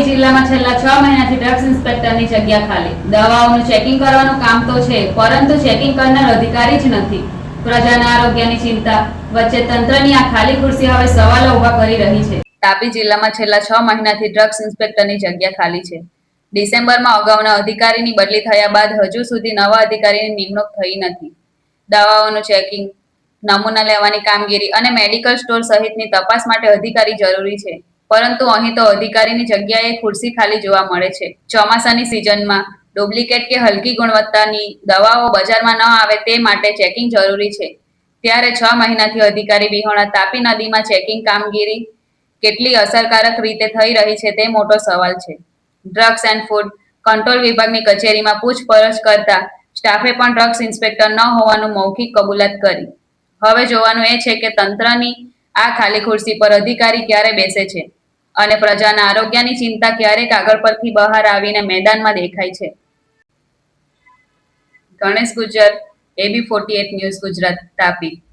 તાપી જિલ્લામાં છેલ્લા 6 મહિનાથી ડ્રગ્સ ઇન્સ્પેક્ટરની જગ્યા ખાલી. દવાઓનું ચેકિંગ કરવાનું કામ તો છે, પરંતુ ચેકિંગ કરનાર અધિકારી જ નથી. પ્રજાના આરોગ્યની ચિંતા વચ્ચે તંત્રની આ ખાલી ખુરશી હવે સવાલો ઉભા કરી રહી છે. તાપી જિલ્લામાં છેલ્લા 6 મહિનાથી ડ્રગ્સ ઇન્સ્પેક્ટરની જગ્યા ખાલી છે. ડિસેમ્બરમાં અગાઉના અધિકારીની બદલી થયા બાદ હજુ સુધી નવા અધિકારીની નિમણૂક થઈ નથી. દવાઓનું ચેકિંગ, નમૂના લેવાની કામગીરી અને મેડિકલ સ્ટોર સહિતની તપાસ માટે અધિકારી જરૂરી છે, પરંતુ અહીં તો અધિકારીની જગ્યાએ ખુરશી ખાલી જોવા મળે છે. ચોમાસાની સિઝનમાં ડુપ્લિકેટ કે હલકી ગુણવત્તાની દવાઓ બજારમાં ન આવે તે માટે ચેકિંગ જરૂરી છે. ત્યારે 6 મહિનાથી અધિકારી વિહોણા તાપી નદીમાં ચેકિંગ કામગીરી કેટલી અસરકારક રીતે થઈ રહી છે તે મોટો સવાલ છે. ડ્રગ્સ એન્ડ ફૂડ કંટ્રોલ વિભાગની કચેરીમાં પૂછપરછ કરતા સ્ટાફે પણ ડ્રગ્સ ઇન્સ્પેક્ટર ન હોવાનું મૌખિક કબૂલાત કરી. હવે જોવાનું એ છે કે તંત્રની આ ખાલી ખુરશી પર અધિકારી ક્યારે બેસે છે અને પ્રજાના આરોગ્યની ચિંતા ક્યારે કાગળ પરથી બહાર આવીને મેદાનમાં દેખાય છે. Ganesh Gujjar, AB48 news Gujarat, Tapi.